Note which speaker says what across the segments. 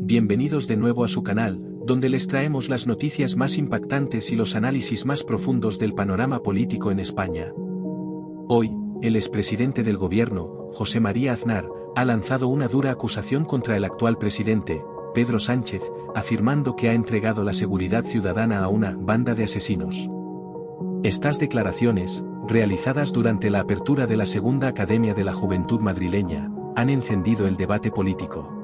Speaker 1: bienvenidos de nuevo a su canal, donde les traemos las noticias más impactantes y los análisis más profundos del panorama político en España. Hoy, el expresidente del gobierno, José María Aznar, ha lanzado una dura acusación contra el actual presidente, Pedro Sánchez, afirmando que ha entregado la seguridad ciudadana a una banda de asesinos. Estas declaraciones, realizadas durante la apertura de la Segunda Academia de la Juventud madrileña, han encendido el debate político.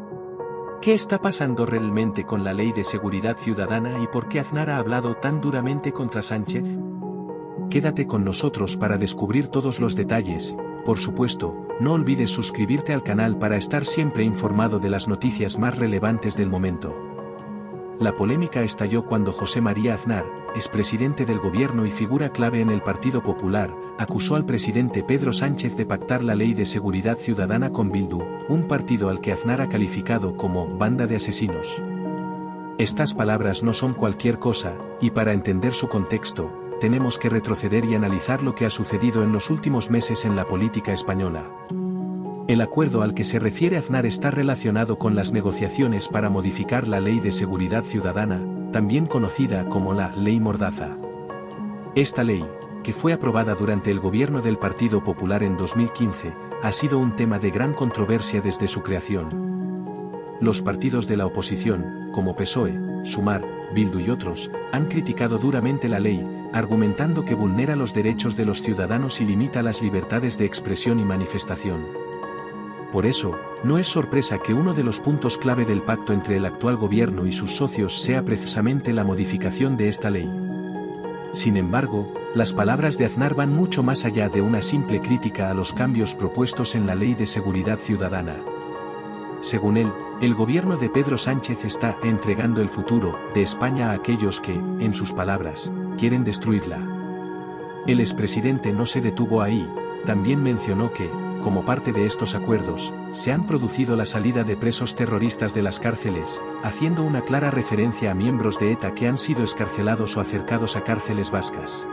Speaker 1: ¿Qué está pasando realmente con la Ley de Seguridad Ciudadana y por qué Aznar ha hablado tan duramente contra Sánchez? Quédate con nosotros para descubrir todos los detalles. Por supuesto, no olvides suscribirte al canal para estar siempre informado de las noticias más relevantes del momento. La polémica estalló cuando José María Aznar, expresidente del gobierno y figura clave en el Partido Popular, acusó al presidente Pedro Sánchez de pactar la Ley de Seguridad Ciudadana con Bildu, un partido al que Aznar ha calificado como banda de asesinos. Estas palabras no son cualquier cosa, y para entender su contexto, tenemos que retroceder y analizar lo que ha sucedido en los últimos meses en la política española. El acuerdo al que se refiere Aznar está relacionado con las negociaciones para modificar la Ley de Seguridad Ciudadana, también conocida como la Ley Mordaza. Esta ley, que fue aprobada durante el gobierno del Partido Popular en 2015, ha sido un tema de gran controversia desde su creación. Los partidos de la oposición, como PSOE, Sumar, Bildu y otros, han criticado duramente la ley, argumentando que vulnera los derechos de los ciudadanos y limita las libertades de expresión y manifestación. Por eso, no es sorpresa que uno de los puntos clave del pacto entre el actual gobierno y sus socios sea precisamente la modificación de esta ley. Sin embargo, las palabras de Aznar van mucho más allá de una simple crítica a los cambios propuestos en la Ley de Seguridad Ciudadana. Según él, el gobierno de Pedro Sánchez está entregando el futuro de España a aquellos que, en sus palabras, quieren destruirla. El expresidente no se detuvo ahí, también mencionó que, como parte de estos acuerdos, se han producido la salida de presos terroristas de las cárceles, haciendo una clara referencia a miembros de ETA que han sido excarcelados o acercados a cárceles vascas.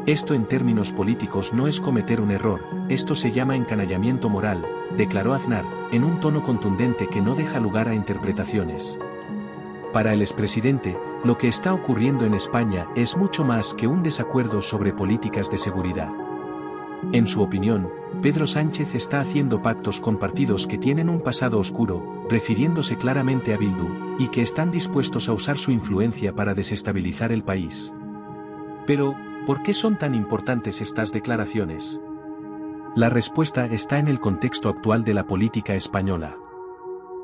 Speaker 1: Esto en términos políticos no es cometer un error, esto se llama encanallamiento moral, declaró Aznar, en un tono contundente que no deja lugar a interpretaciones. Para el expresidente, lo que está ocurriendo en España es mucho más que un desacuerdo sobre políticas de seguridad. En su opinión, Pedro Sánchez está haciendo pactos con partidos que tienen un pasado oscuro, refiriéndose claramente a Bildu, y que están dispuestos a usar su influencia para desestabilizar el país. Pero, ¿por qué son tan importantes estas declaraciones? La respuesta está en el contexto actual de la política española.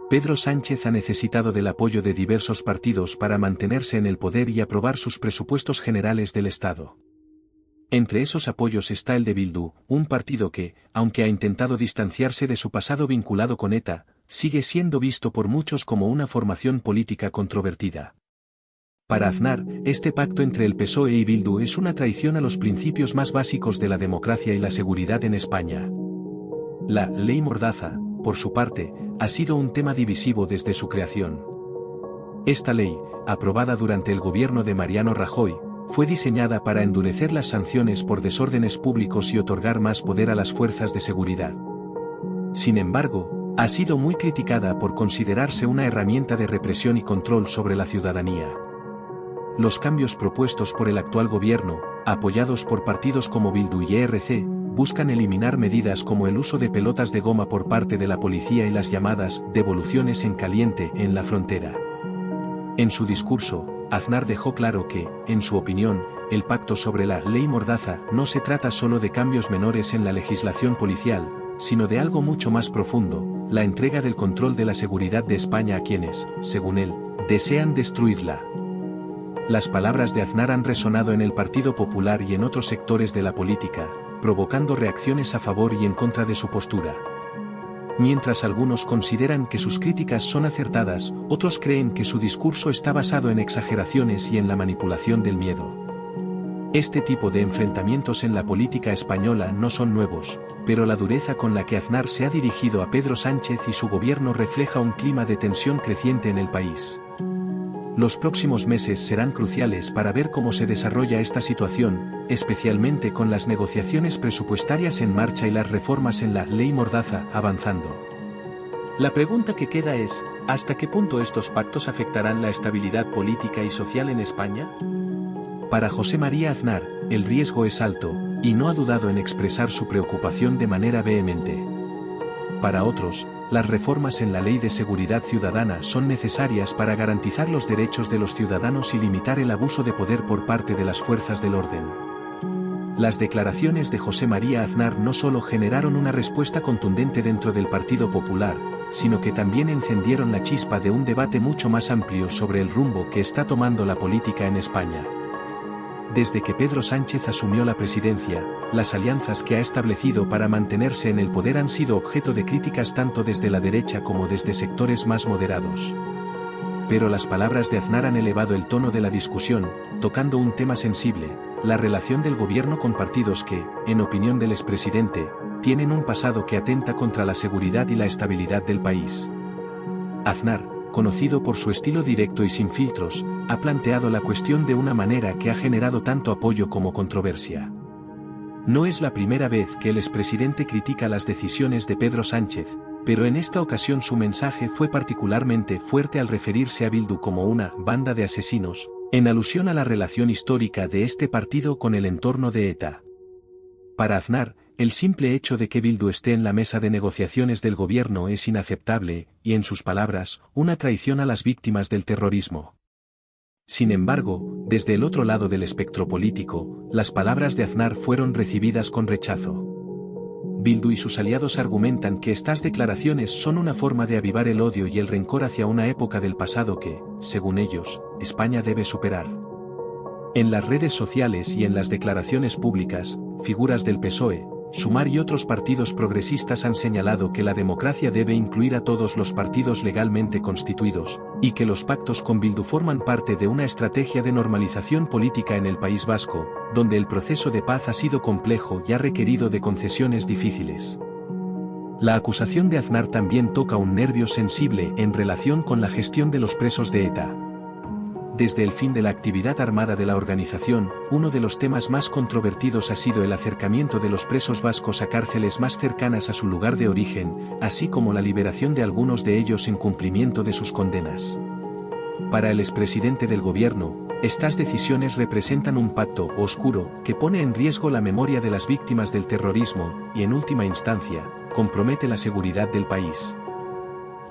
Speaker 1: Pedro Sánchez ha necesitado del apoyo de diversos partidos para mantenerse en el poder y aprobar sus presupuestos generales del Estado. Entre esos apoyos está el de Bildu, un partido que, aunque ha intentado distanciarse de su pasado vinculado con ETA, sigue siendo visto por muchos como una formación política controvertida. Para Aznar, este pacto entre el PSOE y Bildu es una traición a los principios más básicos de la democracia y la seguridad en España. La Ley Mordaza, por su parte, ha sido un tema divisivo desde su creación. Esta ley, aprobada durante el gobierno de Mariano Rajoy, fue diseñada para endurecer las sanciones por desórdenes públicos y otorgar más poder a las fuerzas de seguridad. Sin embargo, ha sido muy criticada por considerarse una herramienta de represión y control sobre la ciudadanía. Los cambios propuestos por el actual gobierno, apoyados por partidos como Bildu y ERC, buscan eliminar medidas como el uso de pelotas de goma por parte de la policía y las llamadas devoluciones en caliente en la frontera. En su discurso, Aznar dejó claro que, en su opinión, el pacto sobre la Ley Mordaza no se trata solo de cambios menores en la legislación policial, sino de algo mucho más profundo, la entrega del control de la seguridad de España a quienes, según él, desean destruirla. Las palabras de Aznar han resonado en el Partido Popular y en otros sectores de la política, provocando reacciones a favor y en contra de su postura. Mientras algunos consideran que sus críticas son acertadas, otros creen que su discurso está basado en exageraciones y en la manipulación del miedo. Este tipo de enfrentamientos en la política española no son nuevos, pero la dureza con la que Aznar se ha dirigido a Pedro Sánchez y su gobierno refleja un clima de tensión creciente en el país. Los próximos meses serán cruciales para ver cómo se desarrolla esta situación, especialmente con las negociaciones presupuestarias en marcha y las reformas en la Ley Mordaza avanzando. La pregunta que queda es, ¿hasta qué punto estos pactos afectarán la estabilidad política y social en España? Para José María Aznar, el riesgo es alto, y no ha dudado en expresar su preocupación de manera vehemente. Para otros, las reformas en la Ley de Seguridad Ciudadana son necesarias para garantizar los derechos de los ciudadanos y limitar el abuso de poder por parte de las fuerzas del orden. Las declaraciones de José María Aznar no solo generaron una respuesta contundente dentro del Partido Popular, sino que también encendieron la chispa de un debate mucho más amplio sobre el rumbo que está tomando la política en España. Desde que Pedro Sánchez asumió la presidencia, las alianzas que ha establecido para mantenerse en el poder han sido objeto de críticas tanto desde la derecha como desde sectores más moderados. Pero las palabras de Aznar han elevado el tono de la discusión, tocando un tema sensible, la relación del gobierno con partidos que, en opinión del expresidente, tienen un pasado que atenta contra la seguridad y la estabilidad del país. Aznar, conocido por su estilo directo y sin filtros, ha planteado la cuestión de una manera que ha generado tanto apoyo como controversia. No es la primera vez que el expresidente critica las decisiones de Pedro Sánchez, pero en esta ocasión su mensaje fue particularmente fuerte al referirse a Bildu como una banda de asesinos, en alusión a la relación histórica de este partido con el entorno de ETA. Para Aznar, el simple hecho de que Bildu esté en la mesa de negociaciones del gobierno es inaceptable, y en sus palabras, una traición a las víctimas del terrorismo. Sin embargo, desde el otro lado del espectro político, las palabras de Aznar fueron recibidas con rechazo. Bildu y sus aliados argumentan que estas declaraciones son una forma de avivar el odio y el rencor hacia una época del pasado que, según ellos, España debe superar. En las redes sociales y en las declaraciones públicas, figuras del PSOE, Sumar y otros partidos progresistas han señalado que la democracia debe incluir a todos los partidos legalmente constituidos, y que los pactos con Bildu forman parte de una estrategia de normalización política en el País Vasco, donde el proceso de paz ha sido complejo y ha requerido de concesiones difíciles. La acusación de Aznar también toca un nervio sensible en relación con la gestión de los presos de ETA. Desde el fin de la actividad armada de la organización, uno de los temas más controvertidos ha sido el acercamiento de los presos vascos a cárceles más cercanas a su lugar de origen, así como la liberación de algunos de ellos en cumplimiento de sus condenas. Para el expresidente del gobierno, estas decisiones representan un pacto oscuro que pone en riesgo la memoria de las víctimas del terrorismo y, en última instancia, compromete la seguridad del país.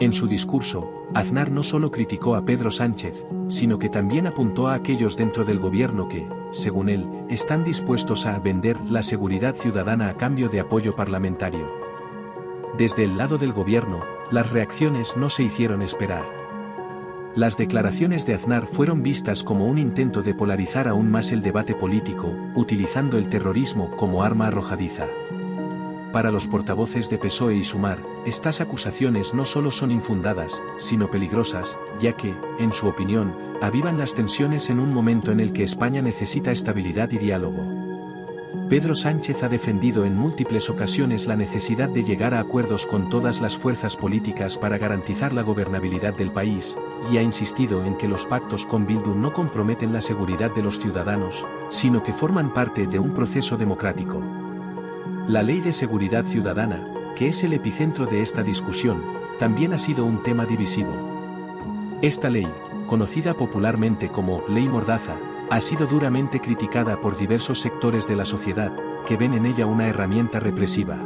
Speaker 1: En su discurso, Aznar no solo criticó a Pedro Sánchez, sino que también apuntó a aquellos dentro del gobierno que, según él, están dispuestos a vender la seguridad ciudadana a cambio de apoyo parlamentario. Desde el lado del gobierno, las reacciones no se hicieron esperar. Las declaraciones de Aznar fueron vistas como un intento de polarizar aún más el debate político, utilizando el terrorismo como arma arrojadiza. Para los portavoces de PSOE y Sumar, estas acusaciones no solo son infundadas, sino peligrosas, ya que, en su opinión, avivan las tensiones en un momento en el que España necesita estabilidad y diálogo. Pedro Sánchez ha defendido en múltiples ocasiones la necesidad de llegar a acuerdos con todas las fuerzas políticas para garantizar la gobernabilidad del país, y ha insistido en que los pactos con Bildu no comprometen la seguridad de los ciudadanos, sino que forman parte de un proceso democrático. La Ley de Seguridad Ciudadana, que es el epicentro de esta discusión, también ha sido un tema divisivo. Esta ley, conocida popularmente como Ley Mordaza, ha sido duramente criticada por diversos sectores de la sociedad, que ven en ella una herramienta represiva.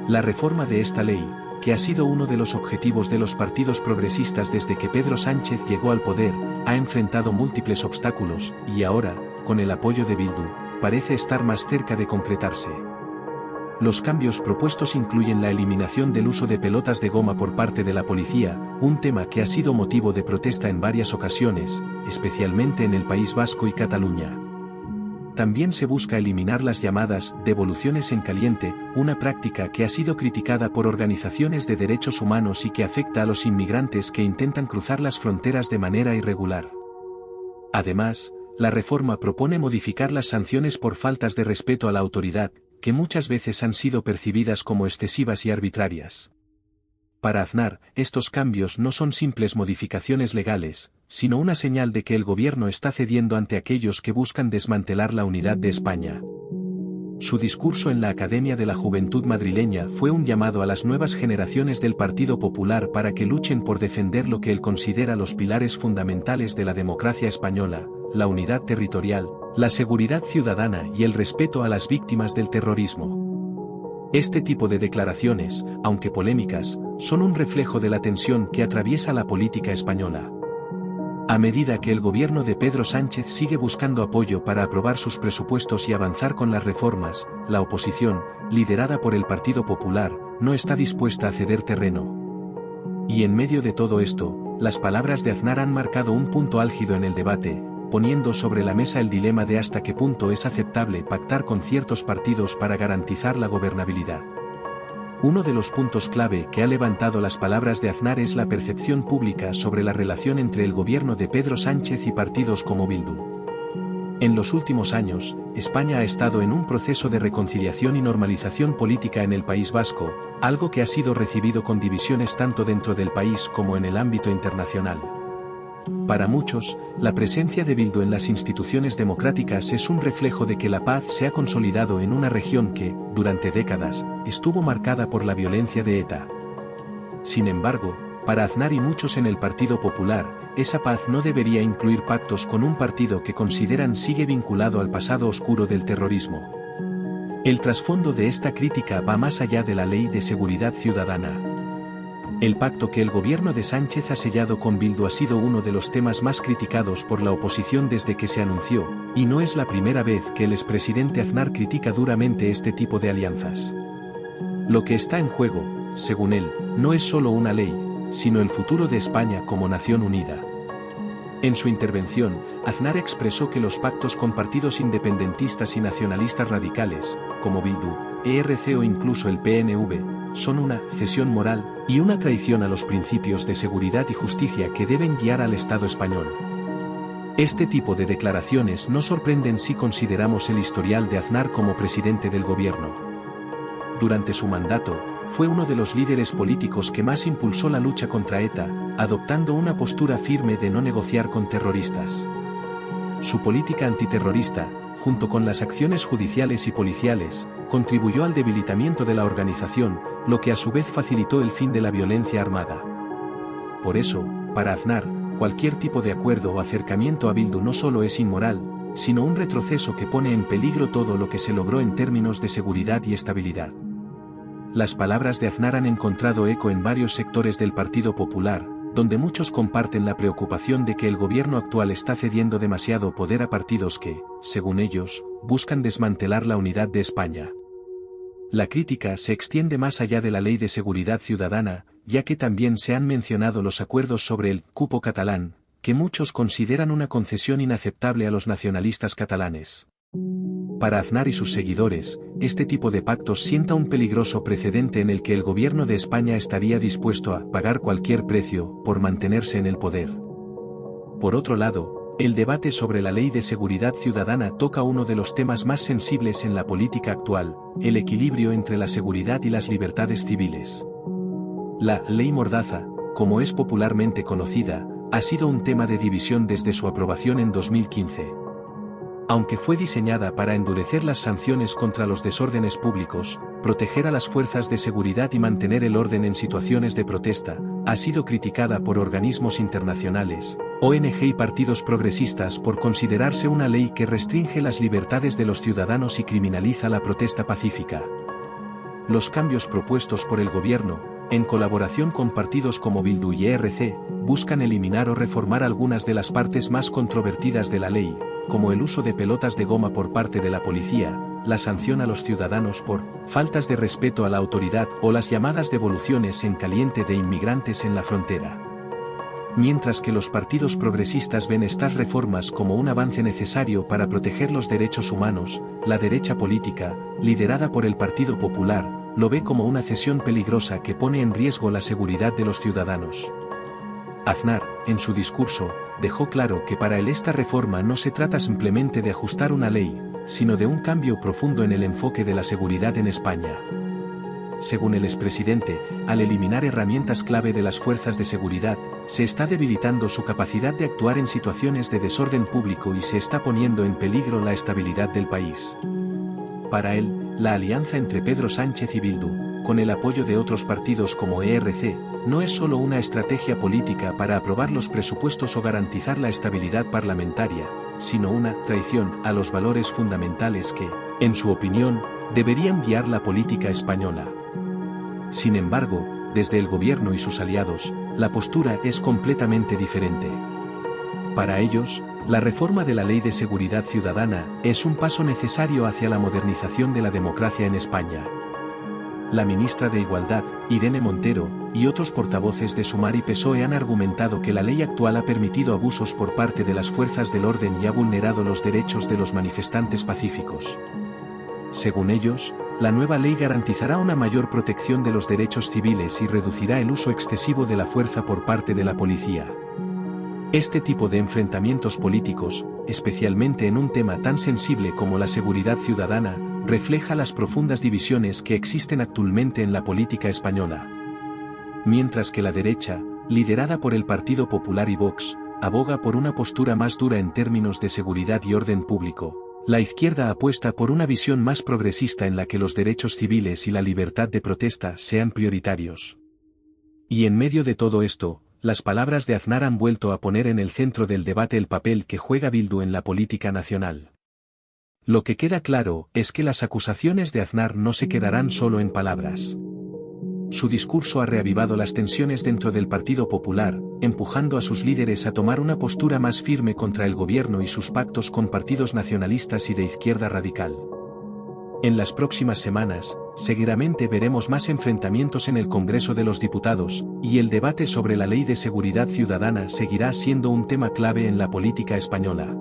Speaker 1: La reforma de esta ley, que ha sido uno de los objetivos de los partidos progresistas desde que Pedro Sánchez llegó al poder, ha enfrentado múltiples obstáculos, y ahora, con el apoyo de Bildu, parece estar más cerca de concretarse. Los cambios propuestos incluyen la eliminación del uso de pelotas de goma por parte de la policía, un tema que ha sido motivo de protesta en varias ocasiones, especialmente en el País Vasco y Cataluña. También se busca eliminar las llamadas devoluciones en caliente, una práctica que ha sido criticada por organizaciones de derechos humanos y que afecta a los inmigrantes que intentan cruzar las fronteras de manera irregular. Además, la reforma propone modificar las sanciones por faltas de respeto a la autoridad, que muchas veces han sido percibidas como excesivas y arbitrarias. Para Aznar, estos cambios no son simples modificaciones legales, sino una señal de que el gobierno está cediendo ante aquellos que buscan desmantelar la unidad de España. Su discurso en la Academia de la Juventud madrileña fue un llamado a las nuevas generaciones del Partido Popular para que luchen por defender lo que él considera los pilares fundamentales de la democracia española, la unidad territorial, la seguridad ciudadana y el respeto a las víctimas del terrorismo. Este tipo de declaraciones, aunque polémicas, son un reflejo de la tensión que atraviesa la política española. A medida que el gobierno de Pedro Sánchez sigue buscando apoyo para aprobar sus presupuestos y avanzar con las reformas, la oposición, liderada por el Partido Popular, no está dispuesta a ceder terreno. Y en medio de todo esto, las palabras de Aznar han marcado un punto álgido en el debate, poniendo sobre la mesa el dilema de hasta qué punto es aceptable pactar con ciertos partidos para garantizar la gobernabilidad. Uno de los puntos clave que ha levantado las palabras de Aznar es la percepción pública sobre la relación entre el gobierno de Pedro Sánchez y partidos como Bildu. En los últimos años, España ha estado en un proceso de reconciliación y normalización política en el País Vasco, algo que ha sido recibido con divisiones tanto dentro del país como en el ámbito internacional. Para muchos, la presencia de Bildu en las instituciones democráticas es un reflejo de que la paz se ha consolidado en una región que, durante décadas, estuvo marcada por la violencia de ETA. Sin embargo, para Aznar y muchos en el Partido Popular, esa paz no debería incluir pactos con un partido que consideran sigue vinculado al pasado oscuro del terrorismo. El trasfondo de esta crítica va más allá de la Ley de Seguridad Ciudadana. El pacto que el gobierno de Sánchez ha sellado con Bildu ha sido uno de los temas más criticados por la oposición desde que se anunció, y no es la primera vez que el expresidente Aznar critica duramente este tipo de alianzas. Lo que está en juego, según él, no es solo una ley, sino el futuro de España como nación unida. En su intervención, Aznar expresó que los pactos con partidos independentistas y nacionalistas radicales, como Bildu, ERC o incluso el PNV, son una cesión moral y una traición a los principios de seguridad y justicia que deben guiar al Estado español. Este tipo de declaraciones no sorprenden si consideramos el historial de Aznar como presidente del gobierno. Durante su mandato, fue uno de los líderes políticos que más impulsó la lucha contra ETA, adoptando una postura firme de no negociar con terroristas. Su política antiterrorista, junto con las acciones judiciales y policiales, contribuyó al debilitamiento de la organización, lo que a su vez facilitó el fin de la violencia armada. Por eso, para Aznar, cualquier tipo de acuerdo o acercamiento a Bildu no solo es inmoral, sino un retroceso que pone en peligro todo lo que se logró en términos de seguridad y estabilidad. Las palabras de Aznar han encontrado eco en varios sectores del Partido Popular, donde muchos comparten la preocupación de que el gobierno actual está cediendo demasiado poder a partidos que, según ellos, buscan desmantelar la unidad de España. La crítica se extiende más allá de la Ley de Seguridad Ciudadana, ya que también se han mencionado los acuerdos sobre el cupo catalán, que muchos consideran una concesión inaceptable a los nacionalistas catalanes. Para Aznar y sus seguidores, este tipo de pactos sienta un peligroso precedente en el que el gobierno de España estaría dispuesto a pagar cualquier precio por mantenerse en el poder. Por otro lado, el debate sobre la Ley de Seguridad Ciudadana toca uno de los temas más sensibles en la política actual, el equilibrio entre la seguridad y las libertades civiles. La Ley Mordaza, como es popularmente conocida, ha sido un tema de división desde su aprobación en 2015. Aunque fue diseñada para endurecer las sanciones contra los desórdenes públicos, proteger a las fuerzas de seguridad y mantener el orden en situaciones de protesta, ha sido criticada por organismos internacionales, ONG y partidos progresistas por considerarse una ley que restringe las libertades de los ciudadanos y criminaliza la protesta pacífica. Los cambios propuestos por el gobierno, en colaboración con partidos como Bildu y ERC, buscan eliminar o reformar algunas de las partes más controvertidas de la ley, como el uso de pelotas de goma por parte de la policía, la sanción a los ciudadanos por faltas de respeto a la autoridad o las llamadas devoluciones en caliente de inmigrantes en la frontera. Mientras que los partidos progresistas ven estas reformas como un avance necesario para proteger los derechos humanos, la derecha política, liderada por el Partido Popular, lo ve como una cesión peligrosa que pone en riesgo la seguridad de los ciudadanos. Aznar, en su discurso, dejó claro que para él esta reforma no se trata simplemente de ajustar una ley, sino de un cambio profundo en el enfoque de la seguridad en España. Según el expresidente, al eliminar herramientas clave de las fuerzas de seguridad, se está debilitando su capacidad de actuar en situaciones de desorden público y se está poniendo en peligro la estabilidad del país. Para él, la alianza entre Pedro Sánchez y Bildu, con el apoyo de otros partidos como ERC, no es solo una estrategia política para aprobar los presupuestos o garantizar la estabilidad parlamentaria, sino una traición a los valores fundamentales que, en su opinión, deberían guiar la política española. Sin embargo, desde el gobierno y sus aliados, la postura es completamente diferente. Para ellos, la reforma de la Ley de Seguridad Ciudadana es un paso necesario hacia la modernización de la democracia en España. La ministra de Igualdad, Irene Montero, y otros portavoces de Sumar y PSOE han argumentado que la ley actual ha permitido abusos por parte de las fuerzas del orden y ha vulnerado los derechos de los manifestantes pacíficos. Según ellos, la nueva ley garantizará una mayor protección de los derechos civiles y reducirá el uso excesivo de la fuerza por parte de la policía. Este tipo de enfrentamientos políticos, especialmente en un tema tan sensible como la seguridad ciudadana, refleja las profundas divisiones que existen actualmente en la política española. Mientras que la derecha, liderada por el Partido Popular y Vox, aboga por una postura más dura en términos de seguridad y orden público, la izquierda apuesta por una visión más progresista en la que los derechos civiles y la libertad de protesta sean prioritarios. Y en medio de todo esto, las palabras de Aznar han vuelto a poner en el centro del debate el papel que juega Bildu en la política nacional. Lo que queda claro es que las acusaciones de Aznar no se quedarán solo en palabras. Su discurso ha reavivado las tensiones dentro del Partido Popular, empujando a sus líderes a tomar una postura más firme contra el gobierno y sus pactos con partidos nacionalistas y de izquierda radical. En las próximas semanas, seguramente veremos más enfrentamientos en el Congreso de los Diputados, y el debate sobre la Ley de Seguridad Ciudadana seguirá siendo un tema clave en la política española.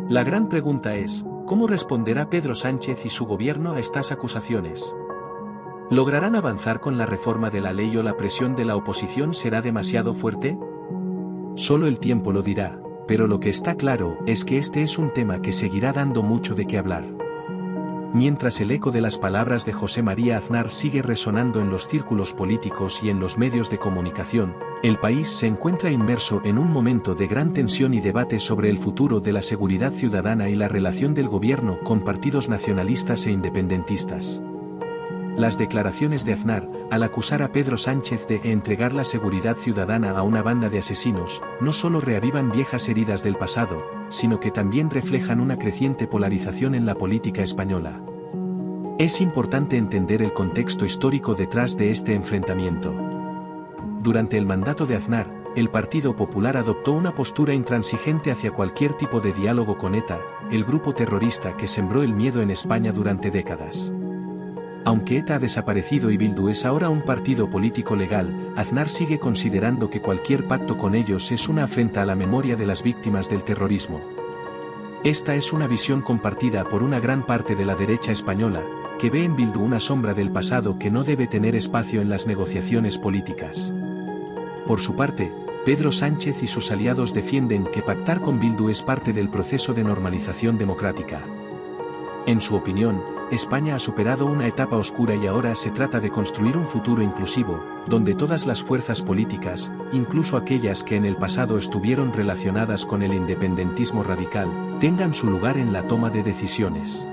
Speaker 1: La gran pregunta es, ¿cómo responderá Pedro Sánchez y su gobierno a estas acusaciones? ¿Lograrán avanzar con la reforma de la ley o la presión de la oposición será demasiado fuerte? Solo el tiempo lo dirá, pero lo que está claro es que este es un tema que seguirá dando mucho de qué hablar. Mientras el eco de las palabras de José María Aznar sigue resonando en los círculos políticos y en los medios de comunicación, el país se encuentra inmerso en un momento de gran tensión y debate sobre el futuro de la seguridad ciudadana y la relación del gobierno con partidos nacionalistas e independentistas. Las declaraciones de Aznar, al acusar a Pedro Sánchez de entregar la seguridad ciudadana a una banda de asesinos, no solo reavivan viejas heridas del pasado, sino que también reflejan una creciente polarización en la política española. Es importante entender el contexto histórico detrás de este enfrentamiento. Durante el mandato de Aznar, el Partido Popular adoptó una postura intransigente hacia cualquier tipo de diálogo con ETA, el grupo terrorista que sembró el miedo en España durante décadas. Aunque ETA ha desaparecido y Bildu es ahora un partido político legal, Aznar sigue considerando que cualquier pacto con ellos es una afrenta a la memoria de las víctimas del terrorismo. Esta es una visión compartida por una gran parte de la derecha española, que ve en Bildu una sombra del pasado que no debe tener espacio en las negociaciones políticas. Por su parte, Pedro Sánchez y sus aliados defienden que pactar con Bildu es parte del proceso de normalización democrática. En su opinión, España ha superado una etapa oscura y ahora se trata de construir un futuro inclusivo, donde todas las fuerzas políticas, incluso aquellas que en el pasado estuvieron relacionadas con el independentismo radical, tengan su lugar en la toma de decisiones.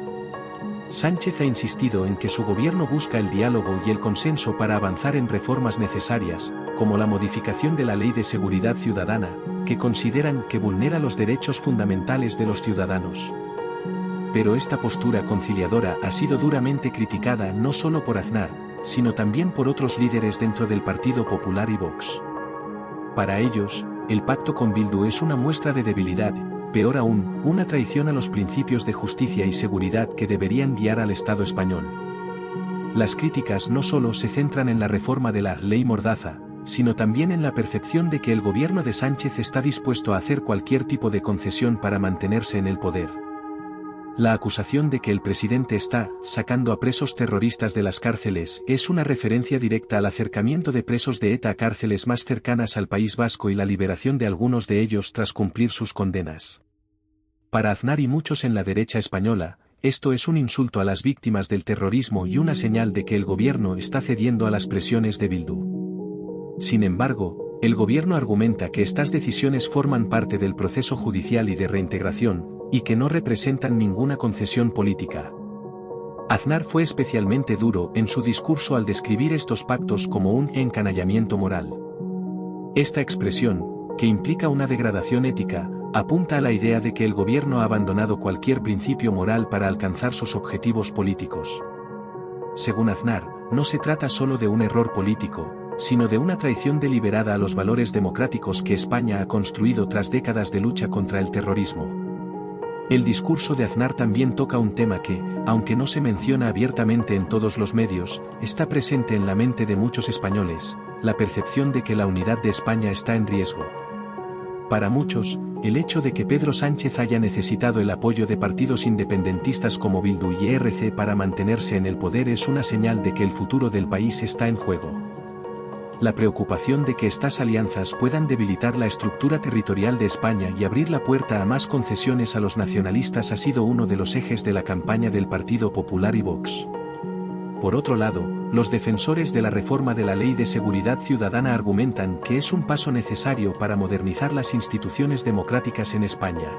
Speaker 1: Sánchez ha insistido en que su gobierno busca el diálogo y el consenso para avanzar en reformas necesarias, como la modificación de la Ley de Seguridad Ciudadana, que consideran que vulnera los derechos fundamentales de los ciudadanos. Pero esta postura conciliadora ha sido duramente criticada no solo por Aznar, sino también por otros líderes dentro del Partido Popular y Vox. Para ellos, el pacto con Bildu es una muestra de debilidad, peor aún, una traición a los principios de justicia y seguridad que deberían guiar al Estado español. Las críticas no solo se centran en la reforma de la Ley Mordaza, sino también en la percepción de que el gobierno de Sánchez está dispuesto a hacer cualquier tipo de concesión para mantenerse en el poder. La acusación de que el presidente está sacando a presos terroristas de las cárceles es una referencia directa al acercamiento de presos de ETA a cárceles más cercanas al País Vasco y la liberación de algunos de ellos tras cumplir sus condenas. Para Aznar y muchos en la derecha española, esto es un insulto a las víctimas del terrorismo y una señal de que el gobierno está cediendo a las presiones de Bildu. Sin embargo, el gobierno argumenta que estas decisiones forman parte del proceso judicial y de reintegración, y que no representan ninguna concesión política. Aznar fue especialmente duro en su discurso al describir estos pactos como un encanallamiento moral. Esta expresión, que implica una degradación ética, apunta a la idea de que el gobierno ha abandonado cualquier principio moral para alcanzar sus objetivos políticos. Según Aznar, no se trata solo de un error político, sino de una traición deliberada a los valores democráticos que España ha construido tras décadas de lucha contra el terrorismo. El discurso de Aznar también toca un tema que, aunque no se menciona abiertamente en todos los medios, está presente en la mente de muchos españoles, la percepción de que la unidad de España está en riesgo. Para muchos, el hecho de que Pedro Sánchez haya necesitado el apoyo de partidos independentistas como Bildu y ERC para mantenerse en el poder es una señal de que el futuro del país está en juego. La preocupación de que estas alianzas puedan debilitar la estructura territorial de España y abrir la puerta a más concesiones a los nacionalistas ha sido uno de los ejes de la campaña del Partido Popular y Vox. Por otro lado, los defensores de la reforma de la Ley de Seguridad Ciudadana argumentan que es un paso necesario para modernizar las instituciones democráticas en España.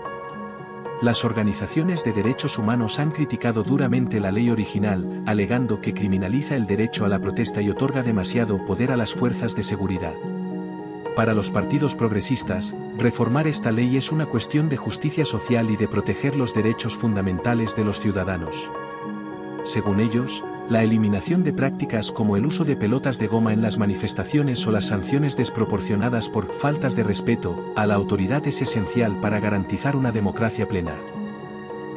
Speaker 1: Las organizaciones de derechos humanos han criticado duramente la ley original, alegando que criminaliza el derecho a la protesta y otorga demasiado poder a las fuerzas de seguridad. Para los partidos progresistas, reformar esta ley es una cuestión de justicia social y de proteger los derechos fundamentales de los ciudadanos. Según ellos, la eliminación de prácticas como el uso de pelotas de goma en las manifestaciones o las sanciones desproporcionadas por faltas de respeto a la autoridad es esencial para garantizar una democracia plena.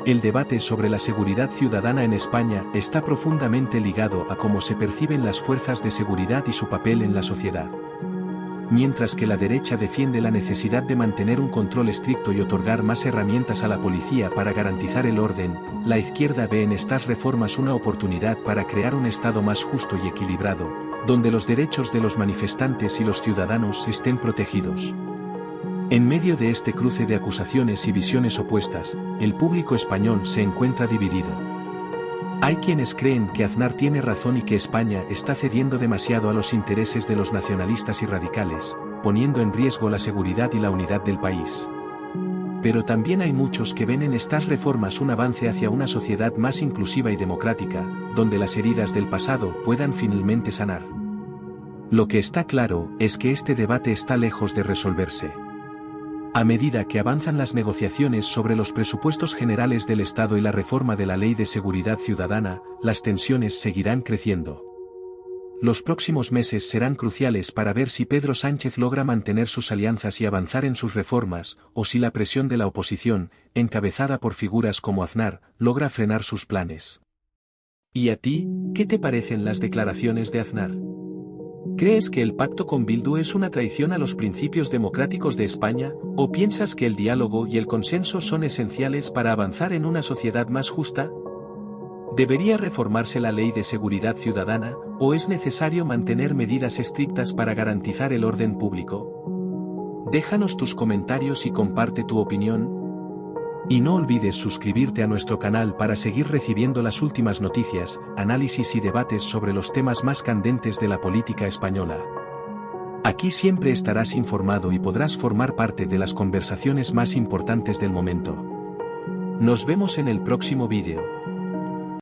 Speaker 1: El debate sobre la seguridad ciudadana en España está profundamente ligado a cómo se perciben las fuerzas de seguridad y su papel en la sociedad. Mientras que la derecha defiende la necesidad de mantener un control estricto y otorgar más herramientas a la policía para garantizar el orden, la izquierda ve en estas reformas una oportunidad para crear un Estado más justo y equilibrado, donde los derechos de los manifestantes y los ciudadanos estén protegidos. En medio de este cruce de acusaciones y visiones opuestas, el público español se encuentra dividido. Hay quienes creen que Aznar tiene razón y que España está cediendo demasiado a los intereses de los nacionalistas y radicales, poniendo en riesgo la seguridad y la unidad del país. Pero también hay muchos que ven en estas reformas un avance hacia una sociedad más inclusiva y democrática, donde las heridas del pasado puedan finalmente sanar. Lo que está claro es que este debate está lejos de resolverse. A medida que avanzan las negociaciones sobre los presupuestos generales del Estado y la reforma de la Ley de Seguridad Ciudadana, las tensiones seguirán creciendo. Los próximos meses serán cruciales para ver si Pedro Sánchez logra mantener sus alianzas y avanzar en sus reformas, o si la presión de la oposición, encabezada por figuras como Aznar, logra frenar sus planes. ¿Y a ti, qué te parecen las declaraciones de Aznar? ¿Crees que el pacto con Bildu es una traición a los principios democráticos de España, o piensas que el diálogo y el consenso son esenciales para avanzar en una sociedad más justa? ¿Debería reformarse la Ley de Seguridad Ciudadana, o es necesario mantener medidas estrictas para garantizar el orden público? Déjanos tus comentarios y comparte tu opinión. Y no olvides suscribirte a nuestro canal para seguir recibiendo las últimas noticias, análisis y debates sobre los temas más candentes de la política española. Aquí siempre estarás informado y podrás formar parte de las conversaciones más importantes del momento. Nos vemos en el próximo vídeo.